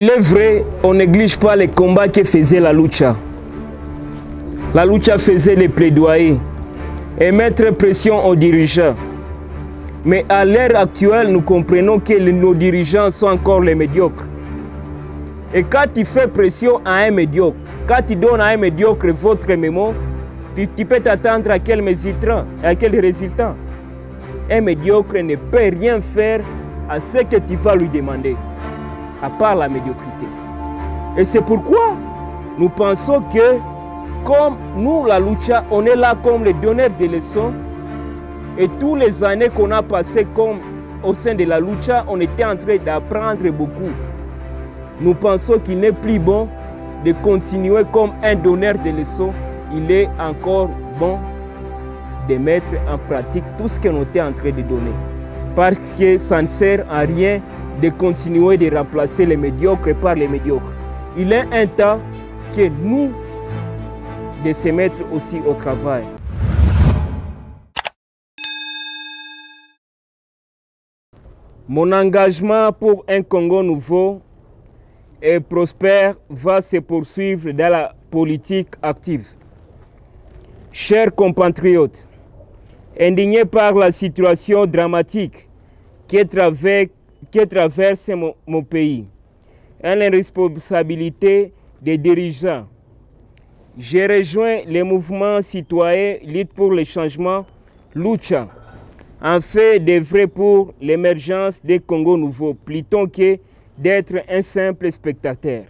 Il est vrai, on ne néglige pas les combats que faisait la lucha. La lucha faisait les plaidoyers et mettre pression aux dirigeants. Mais à l'ère actuelle, nous comprenons que nos dirigeants sont encore les médiocres. Et quand tu fais pression à un médiocre, quand tu donnes à un médiocre votre mémo, tu peux t'attendre à quel résultat? Un médiocre ne peut rien faire à ce que tu vas lui demander, à part la médiocrité. Et c'est pourquoi nous pensons que, comme nous, la lucha, on est là comme les donneurs de leçons. Et toutes les années qu'on a passées comme au sein de la lucha, on était en train d'apprendre beaucoup. Nous pensons qu'il n'est plus bon de continuer comme un donneur de leçons. Il est encore bon de mettre en pratique tout ce qu'on était en train de donner. Parce que ça ne sert à rien de continuer de remplacer les médiocres par les médiocres. Il est un temps que nous, de se mettre aussi au travail. Mon engagement pour un Congo nouveau et prospère va se poursuivre dans la politique active. Chers compatriotes, indignés par la situation dramatique qui traverse mon pays et la responsabilité des dirigeants, j'ai rejoint les mouvements citoyens Lutte pour le changement, Lucha, en fait d'œuvrer pour l'émergence des Congo nouveaux, plutôt que d'être un simple spectateur.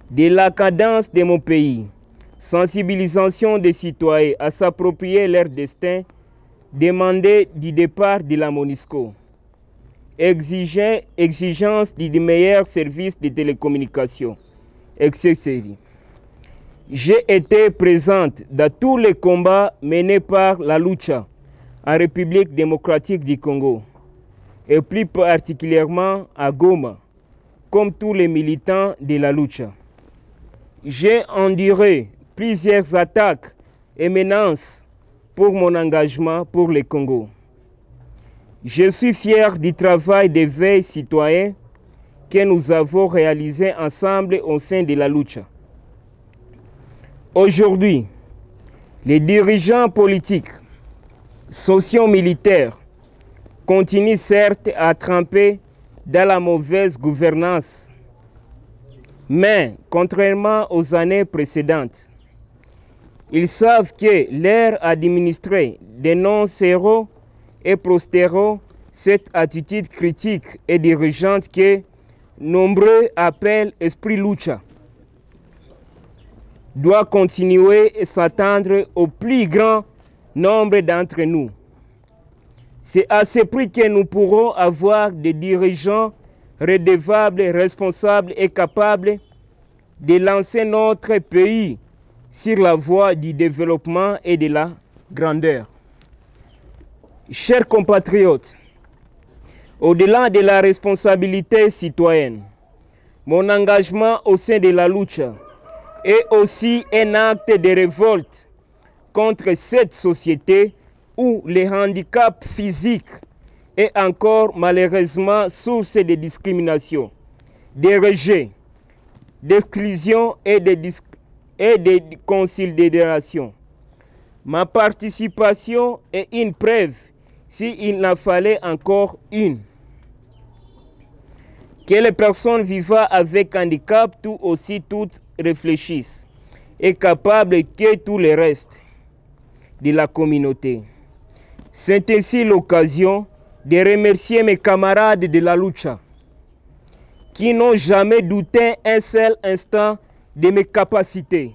De la cadence de mon pays, sensibilisation des citoyens à s'approprier leur destin, demander du départ de la MONUSCO, exigence du meilleur service de télécommunications, etc. J'ai été présente dans tous les combats menés par la lucha en République démocratique du Congo, et plus particulièrement à Goma, comme tous les militants de la lucha. J'ai enduré plusieurs attaques et menaces pour mon engagement pour le Congo. Je suis fier du travail d'éveil citoyen que nous avons réalisé ensemble au sein de la lucha. Aujourd'hui, les dirigeants politiques, socio-militaires continuent certes à tremper dans la mauvaise gouvernance, mais contrairement aux années précédentes, ils savent que leur administrés dénonceront et prosteront cette attitude critique et dirigeante que nombreux appellent esprit lucha doit continuer et s'attendre au plus grand nombre d'entre nous. C'est à ce prix que nous pourrons avoir des dirigeants redevables, responsables et capables de lancer notre pays sur la voie du développement et de la grandeur. Chers compatriotes, au-delà de la responsabilité citoyenne, mon engagement au sein de la lucha est aussi un acte de révolte contre cette société où les handicaps physiques est encore malheureusement source de discrimination, de rejet, d'exclusion et de considération. Ma participation est une preuve, s'il en fallait encore une, que les personnes vivant avec handicap tout aussi toutes réfléchissent et capables que tout le reste de la communauté. C'est ainsi l'occasion de remercier mes camarades de la lucha qui n'ont jamais douté un seul instant de mes capacités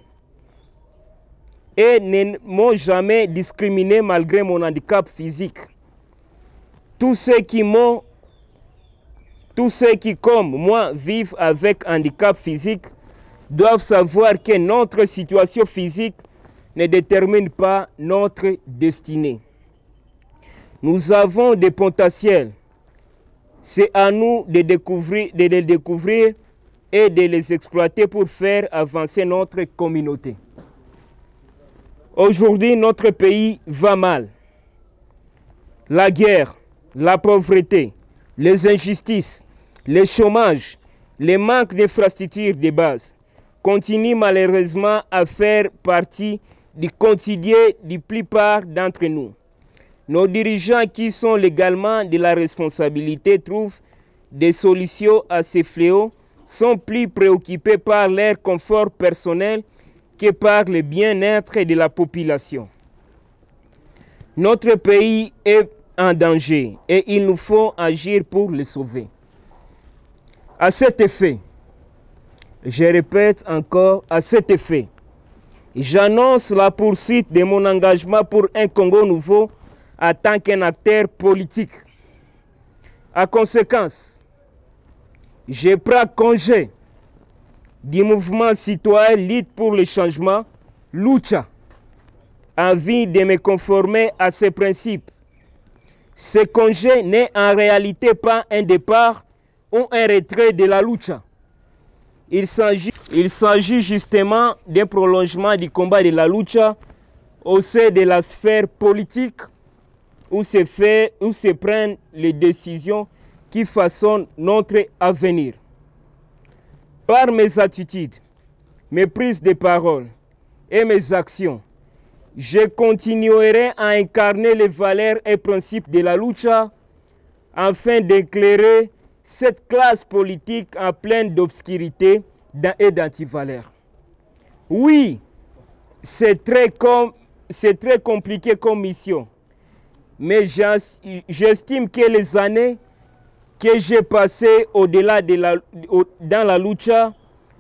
et ne m'ont jamais discriminé malgré mon handicap physique. Tous ceux qui, comme moi, vivent avec handicap physique doivent savoir que notre situation physique ne détermine pas notre destinée. Nous avons des potentiels. C'est à nous de les découvrir et de les exploiter pour faire avancer notre communauté. Aujourd'hui, notre pays va mal. La guerre, la pauvreté, les injustices, le chômage le manque d'infrastructures de base continue malheureusement à faire partie du quotidien de la plupart d'entre nous. Nos dirigeants qui sont légalement de la responsabilité trouvent des solutions à ces fléaux, sont plus préoccupés par leur confort personnel que par le bien-être de la population. Notre pays est en danger et il nous faut agir pour le sauver. À cet effet, je répète encore, à cet effet, j'annonce la poursuite de mon engagement pour un Congo nouveau en tant qu'un acteur politique. En conséquence, je prends congé du mouvement citoyen Lutte pour le changement, Lucha, envie de me conformer à ces principes. Ce congé n'est en réalité pas un départ ou un retrait de la Lucha. Il s'agit justement d'un prolongement du combat de la Lucha au sein de la sphère politique où se prennent les décisions qui façonnent notre avenir. Par mes attitudes, mes prises de parole et mes actions, je continuerai à incarner les valeurs et principes de la lucha afin d'éclairer cette classe politique en pleine d'obscurité et d'antivaleurs. Oui, c'est très compliqué comme mission, mais j'estime que les années que j'ai passées au-delà dans la lucha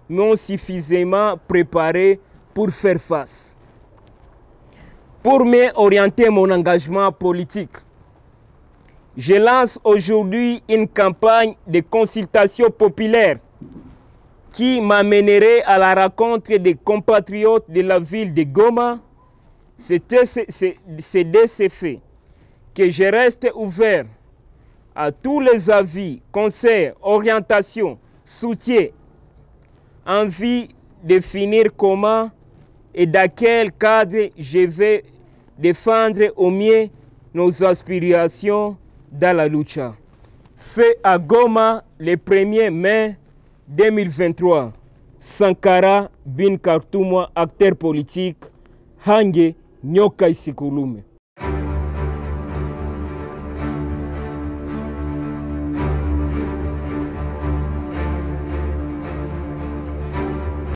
m'ont suffisamment préparé pour faire face. Pour mieux orienter mon engagement politique, je lance aujourd'hui une campagne de consultation populaire qui m'amènerait à la rencontre des compatriotes de la ville de Goma. C'est de ce fait que je reste ouvert à tous les avis, conseils, orientations, soutiens, en vue de définir comment et dans quel cadre je vais défendre au mieux nos aspirations dans la lucha. Fait à Goma le 1er mai 2023. Sankara Bin Kartumwa, acteur politique, Hange Nyoka Isikulume.